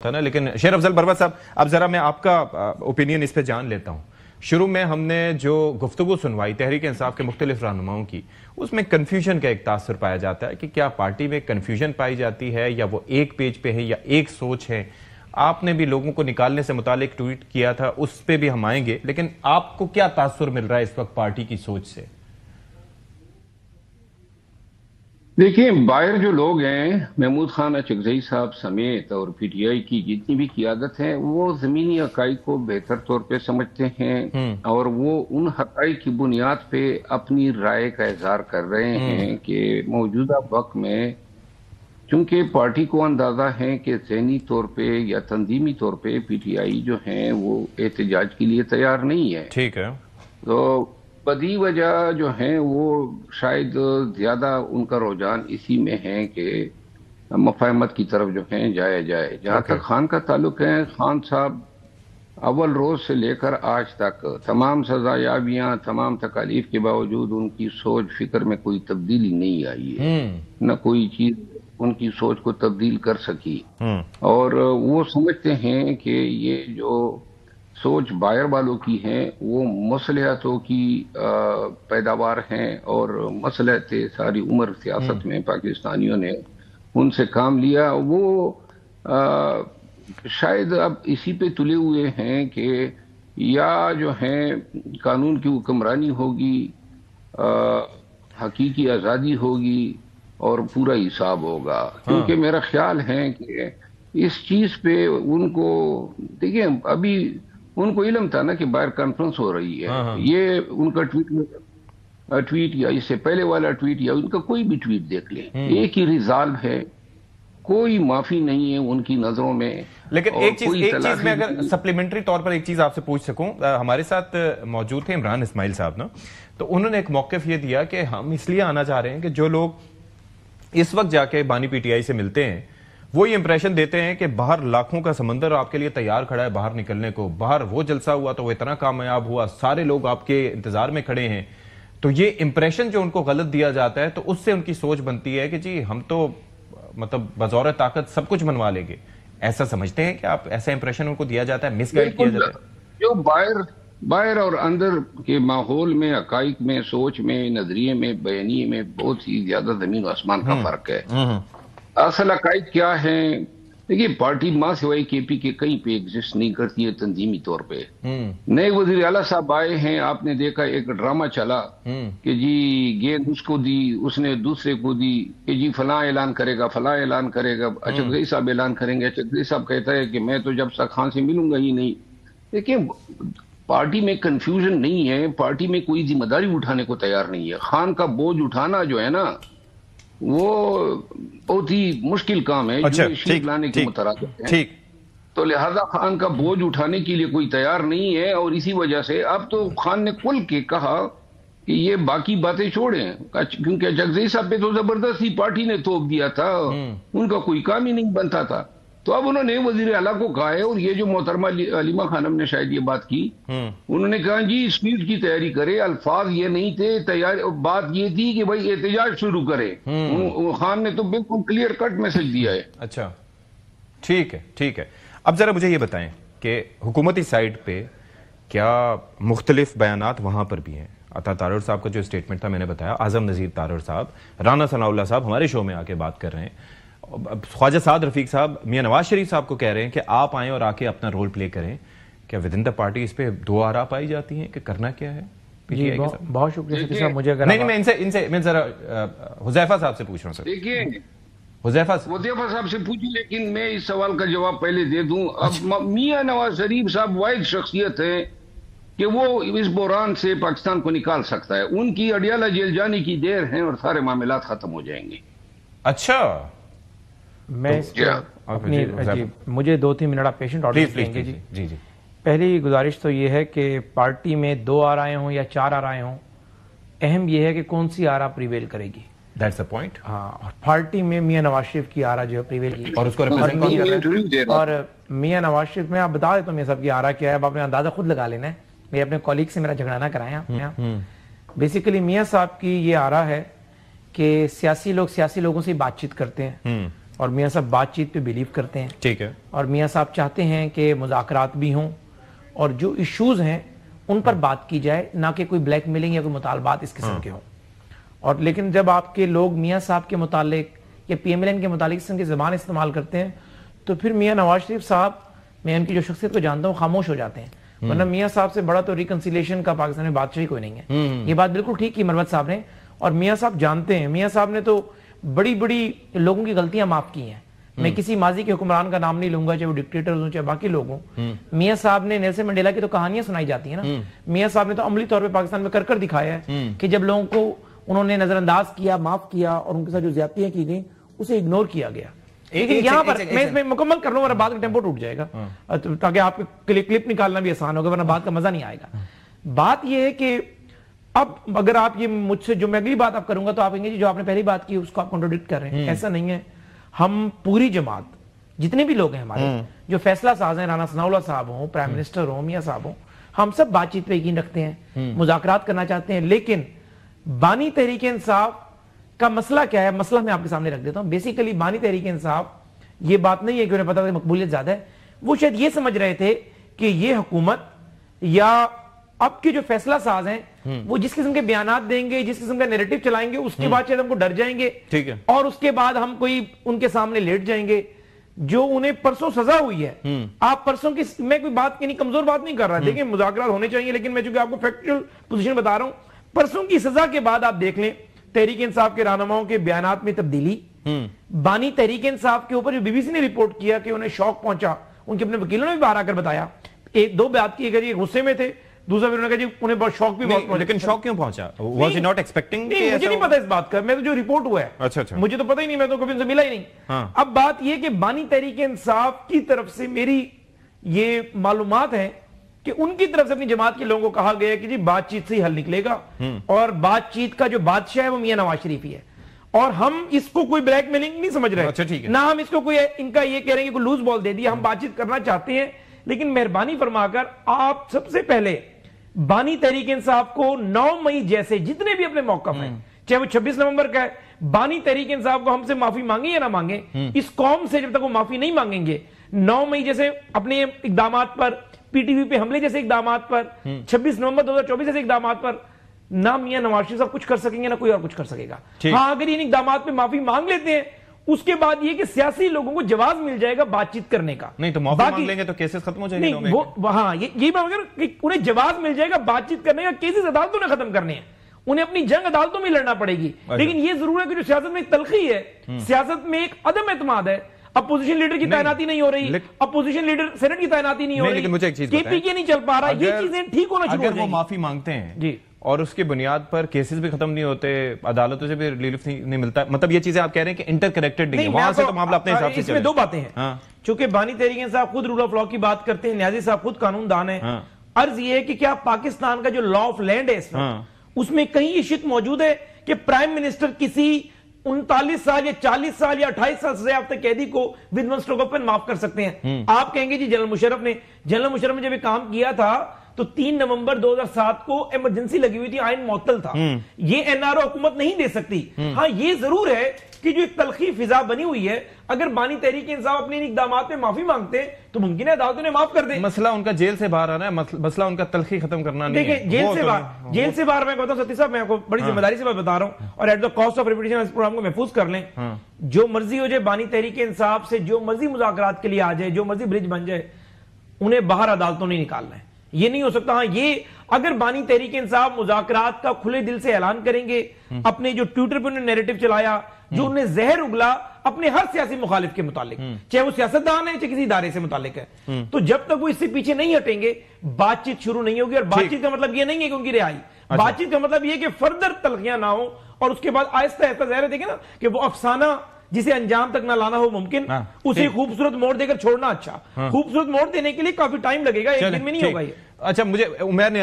تھا نا. لیکن شیر افضل بربت صاحب، اب ذرا میں آپ کا اوپینین اس پہ جان لیتا ہوں. شروع میں ہم نے جو گفتگو سنوائی تحریک انصاف کے مختلف رہنماؤں کی، اس میں کنفیوژن کا ایک تاثر پایا جاتا ہے کہ کیا پارٹی میں کنفیوژن پائی جاتی ہے یا وہ ایک پیج پہ ہے یا ایک سوچ ہے. آپ نے بھی لوگوں کو نکالنے سے متعلق ٹویٹ کیا تھا، اس پہ بھی ہم آئیں گے، لیکن آپ کو کیا تاثر مل رہا ہے اس وقت پارٹی کی سوچ سے؟ دیکھیں، باہر جو لوگ ہیں، محمود خان اچکزئی صاحب سمیت اور پی ٹی آئی کی جتنی بھی قیادت ہے، وہ زمینی حقائق کو بہتر طور پہ سمجھتے ہیں اور وہ ان حقائق کی بنیاد پہ اپنی رائے کا اظہار کر رہے ہیں کہ موجودہ وقت میں چونکہ پارٹی کو اندازہ ہے کہ ذہنی طور پہ یا تنظیمی طور پہ پی ٹی آئی جو ہیں وہ احتجاج کے لیے تیار نہیں ہے. ٹھیک ہے. تو بدی وجہ جو ہیں وہ شاید زیادہ ان کا رجحان اسی میں ہے کہ مفاہمت کی طرف جو ہیں جایا جائے. جہاں تک خان کا تعلق ہے، خان صاحب اول روز سے لے کر آج تک تمام سزا یابیاں، تمام تکالیف کے باوجود ان کی سوچ فکر میں کوئی تبدیلی نہیں آئی ہے. نہ کوئی چیز ان کی سوچ کو تبدیل کر سکی، اور وہ سمجھتے ہیں کہ یہ جو سوچ باہر والوں کی ہیں وہ مصلحتوں کی پیداوار ہیں، اور مصلحت ساری عمر سیاست میں پاکستانیوں نے ان سے کام لیا. وہ شاید اب اسی پہ تلے ہوئے ہیں کہ یا جو ہیں قانون کی حکمرانی ہوگی، حقیقی آزادی ہوگی اور پورا حساب ہوگا. کیونکہ میرا خیال ہے کہ اس چیز پہ ان کو، دیکھیں ابھی ان کو علم تھا نا کہ باہر کانفرنس ہو رہی ہے. یہ ان کا ٹویٹ یا اس سے پہلے والا ٹویٹ یا ان کا کوئی بھی ٹویٹ دیکھ لیں، ایک ہی ریزالو ہے، کوئی معافی نہیں ہے ان کی نظروں میں. لیکن ایک چیز میں اگر سپلیمنٹری طور پر ایک چیز آپ سے پوچھ سکوں، ہمارے ساتھ موجود تھے عمران اسماعیل صاحب نا، تو انہوں نے ایک موقف یہ دیا کہ ہم اس لیے آنا چاہ رہے ہیں کہ جو لوگ اس وقت جا کے بانی پی ٹی آئی سے ملتے ہیں وہ یہ امپریشن دیتے ہیں کہ باہر لاکھوں کا سمندر آپ کے لیے تیار کھڑا ہے باہر نکلنے کو، باہر وہ جلسہ ہوا تو وہ اتنا کامیاب ہوا، سارے لوگ آپ کے انتظار میں کھڑے ہیں. تو یہ امپریشن جو ان کو غلط دیا جاتا ہے تو اس سے ان کی سوچ بنتی ہے کہ جی ہم تو مطلب بزور طاقت سب کچھ منوا لیں گے. ایسا سمجھتے ہیں کہ آپ ایسا امپریشن ان کو دیا جاتا ہے، مس گائیڈ کیا جاتا ہے؟ جو باہر اور اندر کے ماحول میں، حقائق میں، سوچ میں، نظریے میں، بیانیے میں بہت ہی زیادہ زمین و آسمان کا فرق ہے. اصل حقائق کیا ہیں؟ دیکھیے، پارٹی ماں سوائے کے پی کے کہیں پہ ایگزسٹ نہیں کرتی ہے تنظیمی طور پہ. نئے وزیر اعلیٰ صاحب آئے ہیں، آپ نے دیکھا ایک ڈرامہ چلا کہ جی گیند اس کو دی، اس نے دوسرے کو دی، کہ جی فلاں اعلان کرے گا، فلاں اعلان کرے گا، اچکزئی صاحب اعلان کریں گے. اچکزئی صاحب کہتا ہے کہ میں تو جب تک خان سے ملوں گا ہی نہیں. دیکھیں، پارٹی میں کنفیوژن نہیں ہے، پارٹی میں کوئی ذمہ داری اٹھانے کو تیار نہیں ہے. خان کا بوجھ اٹھانا جو ہے نا وہ بہت ہی مشکل کام ہے، جو شیخ لانے کے مترادف ہے. تو لہذا خان کا بوجھ اٹھانے کے لیے کوئی تیار نہیں ہے، اور اسی وجہ سے اب تو خان نے کھل کے کہا کہ یہ باقی باتیں چھوڑیں، کیونکہ اچکزئی صاحب پہ تو زبردستی پارٹی نے توپ دیا تھا، ان کا کوئی کام ہی نہیں بنتا تھا. تو اب انہوں نے وزیر اعلیٰ کو کہا ہے، اور یہ جو محترمہ علیمہ خانم نے شاید یہ بات کی، انہوں نے کہا جی اسپیچ کی تیاری کرے. الفاظ یہ نہیں تھے، بات یہ تھی کہ بھائی احتجاج شروع کرے. خان نے تو بالکل کلیئر کٹ میسج دیا ہے. اچھا، ٹھیک ہے ٹھیک ہے. اب ذرا مجھے یہ بتائیں کہ حکومتی سائٹ پہ کیا مختلف بیانات وہاں پر بھی ہیں؟ عطا تارڑ صاحب کا جو اسٹیٹمنٹ تھا میں نے بتایا، اعظم نذیر تارڑ صاحب، رانا ثناء اللہ صاحب ہمارے شو میں آ کے بات کر رہے ہیں، خواجہ سعد رفیق صاحب میاں نواز شریف صاحب کو کہہ رہے ہیں کہ آپ آئیں اور آ کے اپنا رول پلے کریں. کیا ود ان دا پارٹی اس پہ دو آراء پائی جاتی ہیں کہ کرنا کیا ہے؟ جی بہت شکریہ صاحب. مجھے نہیں میں ذرا حذیفہ صاحب سے پوچھ رہا ہوں. سر دیکھیے، حذیفہ صاحب سے پوچھی، لیکن میں اس سوال کا جواب پہلے دے دوں. اب میاں نواز شریف صاحب واحد شخصیت ہے کہ وہ اس بحران سے پاکستان کو نکال سکتا ہے. ان کی اڈیالہ جیل جانے کی دیر ہے اور سارے معاملات ختم ہو جائیں گے. اچھا، میں مجھے 2-3 منٹ آپ پیشنٹ آرڈر دیں گے. جی. پہلی گزارش تو یہ ہے کہ پارٹی میں 2 آرائیں ہوں یا 4 آرائیں ہوں، اہم یہ ہے کہ کون سی آرا پریویل کرے گی. That's the point. ہاں، پارٹی میں میاں نواز شریف کی آرا جو ہے پریویل کی، اور اس کو ریپرزینٹ کون کر رہے ہیں؟ اور میاں نواز شریف، میں آپ بتا دیتا ہوں میاں صاحب کی آرا کیا ہے، اب آپ نے اندازہ خود لگا لینا ہے، میں اپنے کولیگ سے میرا جھگڑا نہ کرائیں. بیسیکلی میاں صاحب کی یہ آرا ہے کہ سیاسی لوگ سیاسی لوگوں سے بات چیت کرتے ہیں، اور میاں صاحب بات چیت پہ بلیو کرتے ہیں. ٹھیک ہے. اور میاں صاحب چاہتے ہیں کہ مذاکرات بھی ہوں اور جو ایشوز ہیں ان پر بات کی جائے, نہ کہ کوئی بلیک میلنگ یا کوئی مطالبات اس قسم کے ہوں. اور لیکن جب آپ کے لوگ میاں صاحب کے متعلق یا پی ایم ایل این کے متعلق اس قسم کی زبان استعمال کرتے ہیں تو پھر میاں نواز شریف صاحب, میں ان کی جو شخصیت کو جانتا ہوں, خاموش ہو جاتے ہیں. ورنہ میاں صاحب سے بڑا تو ریکنسیلیشن کا پاکستان میں بادشاہی کوئی نہیں ہے. یہ بات بالکل ٹھیک کی مروت صاحب نے, اور میاں صاحب جانتے ہیں. میاں صاحب نے تو بڑی بڑی لوگوں کی غلطیاں معاف کی ہیں. میں کسی ماضی کے حکمران کا نام نہیں لوں گا, چاہے وہ ڈکٹیٹرز ہوں چاہے باقی لوگ ہوں. میاں صاحب نے نیلسن منڈیلا کی تو کہانیاں سنائی جاتی ہیں نا, میاں صاحب نے تو عملی طور پہ پاکستان میں کر دکھایا ہے کہ جب لوگوں کو انہوں نے نظر انداز کیا, معاف کیا, اور ان کے ساتھ جو زیادتیاں کی گئیں اسے اگنور کیا گیا. لیکن یہاں پر میں اس میں مکمل کر لوں ورنہ بات کا ٹیمپو ٹوٹ جائے گا, تاکہ آپ کلپ نکالنا بھی آسان ہوگا, ورنہ بات کا مزہ نہیں آئے گا. بات یہ ہے کہ اب اگر آپ یہ مجھ سے جو میں اگلی بات آپ کروں گا تو آپ کہیں گے جو آپ نے پہلی بات کی اس کو آپ کنٹراڈکٹ کر رہے ہیں. ایسا نہیں ہے. ہم پوری جماعت جتنے بھی لوگ ہیں ہمارے جو فیصلہ ساز ہیں, رانا ثناء اللہ صاحب ہوں, پرائم منسٹر ہوں, میاں صاحب ہوں, ہم سب بات چیت پہ یقین رکھتے ہیں, مذاکرات کرنا چاہتے ہیں. لیکن بانی تحریک انصاف کا مسئلہ کیا ہے, مسئلہ میں آپ کے سامنے رکھ دیتا ہوں. بیسیکلی بانی تحریک انصاف یہ بات نہیں ہے کہ انہیں پتا تھا کہ مقبولیت زیادہ ہے. وہ شاید یہ سمجھ رہے تھے کہ یہ حکومت یا اب کے جو فیصلہ ساز ہیں وہ جس قسم کے بیانات دیں گے, جس قسم کا نیریٹو چلائیں گے, اس کے بعد شاید ہم کو ڈر جائیں گے, اور اس کے بعد ہم کوئی ان کے سامنے لیٹ جائیں گے. جو انہیں پرسوں سزا ہوئی ہے, آپ پرسوں کی, میں کوئی بات کی نہیں, کمزور بات نہیں کر رہا, دیکھیں مذاکرات ہونے چاہیے, لیکن میں چونکہ آپ کو فیکچوئل پوزیشن بتا رہا ہوں, پرسوں کی سزا کے بعد آپ دیکھ لیں تحریک انصاف کے رہنماؤں کے بیانات میں تبدیلی. بانی تحریک انصاف کے اوپر جو بی بی سی نے رپورٹ کیا کہ انہیں شوق پہنچا, ان کے اپنے وکیلوں نے بھی باہر آ کر بتایا, ایک دو بات کی, یہ غصے میں تھے, دوسرا پھر انہوں نے کہا جی انہیں بہت شوق بھی بہت پہنچا. لیکن شوق کیوں پہنچا؟ Was he not expecting? مجھے نہیں پتا اس بات کا, میں تو جو رپورٹ ہوا ہے مجھے تو پتہ ہی نہیں, میں تو کبھی ان سے ملا ہی نہیں. اب بات یہ کہ بانی تحریک انصاف کی طرف سے میری یہ معلومات ہیں کہ ان کی طرف سے اپنی جماعت کے لوگوں کو کہا گیا کہ جی بات چیت سے ہی حل نکلے گا, اور بات چیت کا جو بادشاہ ہے وہ میاں نواز شریف ہی ہے, اور ہم اس کو کوئی بلیک میلنگ نہیں سمجھ رہے, نہ ہم اس کو کوئی ان کا یہ کہہ رہے ہیں کہ کوئی لوز بال دے دیا. ہم بات چیت کرنا چاہتے ہیں, لیکن مہربانی فرما کر آپ سب سے پہلے بانی تحریک انصاف کو 9 مئی جیسے جتنے بھی اپنے موقف ہیں, چاہے وہ 26 نومبر کا ہے, بانی تحریک انصاف کو ہم سے معافی مانگیں یا نہ مانگیں, اس قوم سے جب تک وہ معافی نہیں مانگیں گے, 9 مئی جیسے اپنے اقدامات پر, پی ٹی وی پہ حملے جیسے اقدامات پر, 26 نومبر 2024 جیسے اقدامات پر, نہ میاں نواز شریف صاحب کچھ کر سکیں گے, نہ کوئی اور کچھ کر سکے گا. ہاں اگر ان اقدامات پہ معافی مانگ لیتے ہیں, اس کے بعد یہ کہ سیاسی لوگوں کو جواز مل جائے گا بات چیت کرنے کا. نہیں تو معافی مانگ لیں گے تو کیسز ختم ہو جائیں گے. ہاں یہی بات کہ انہیں جواز مل جائے گا بات چیت کرنے کا, کیسز عدالتوں نے ختم کرنے ہیں, انہیں اپنی جنگ عدالتوں میں لڑنا پڑے گی. لیکن یہ ضرور ہے کہ جو سیاست میں ایک تلخی ہے, سیاست میں ایک عدم اعتماد ہے, اپوزیشن لیڈر کی تعیناتی نہیں ہو رہی, اپوزیشن لیڈر سینٹ کی تعیناتی نہیں ہو رہی, کے پی کے نہیں چل پا رہا, یہ چیزیں ٹھیک ہونا شروع ہو جائیں گی. اگر وہ معافی مانگتے ہیں اور اس کی بنیاد پر کیسز بھی ختم نہیں ہوتے, عدالتوں سے بھی ریلیف نہیں ملتا, مطلب یہ چیزیں آپ کہہ رہے ہیں کہ انٹر کنیکٹڈ نہیں ہے, وہاں سے تو معاملہ اپنے حساب سے اس میں 2 باتیں ہیں. چونکہ بانی تحریک انصاف خود رول آف لا کی بات کرتے ہیں, نیازی صاحب خود قانون دان ہیں, عرض یہ ہے کہ کیا پاکستان کا جو لا آف لینڈ ہے اس میں کہیں یہ شک موجود ہے کہ پرائم منسٹر کسی 39 سال یا 40 سال یا 28 سال سزا یافتہ قیدی کو with one stroke of pen معاف کر سکتے ہیں؟ آپ کہیں گے جی جنرل مشرف نے جب یہ کام کیا تھا تو 3 نومبر 2007 کو ایمرجنسی لگی ہوئی تھی, آئین معطل تھا, یہ این آر او حکومت نہیں دے سکتی. ہاں یہ ضرور ہے کہ جو ایک تلخی فضا بنی ہوئی ہے, اگر بانی تحریک انصاف اپنے اقدامات میں معافی مانگتے ہیں تو ممکن ہے عدالتوں نے معاف کر دیں. مسئلہ ان کا جیل سے باہر آنا ہے, مسئلہ ان کا تلخی ختم کرنا نہیں ہے. دیکھیں جیل سے باہر میں کہتا ہوں ستی صاحب, میں آپ کو بڑی ذمہ داری سے بات بتا رہا ہوں, اور at the cost of repetition اس پروگرام کو محفوظ کر لیں. جو مرضی ہو جائے بانی تحریک انصاف سے, جو مرضی مذاکرات کے لیے آ جائے, جو مرضی برج بن جائے, انہیں باہر عدالتوں نہیں نکالنا ہے, یہ نہیں ہو سکتا. ہاں یہ اگر بانی تحریک انصاف مذاکرات کا کھلے دل سے اعلان کریں گے, اپنے جو ٹویٹر پہ انہوں نے نیریٹو چلایا, جو انہیں زہر اگلا اپنے ہر سیاسی مخالف کے متعلق, چاہے وہ سیاستدان ہے چاہے کسی ادارے سے متعلق ہے, تو جب تک وہ اس سے پیچھے نہیں ہٹیں گے بات چیت شروع نہیں ہوگی. اور بات چیت کا مطلب یہ نہیں ہے کہ ان کی رہائی, بات چیت کا مطلب یہ کہ فردر تلخیاں نہ ہوں, اور اس کے بعد آہستہ آہستہ ظاہر دیکھیں نا کہ وہ افسانہ جسے انجام تک نہ لانا ہو ممکن, اسے خوبصورت موڑ دے کر چھوڑنا اچھا. خوبصورت موڑ دینے کے لیے کافی ٹائم لگے گا, ایک دن میں نہیں ہوگا یہ. اچھا مجھے عمیر نے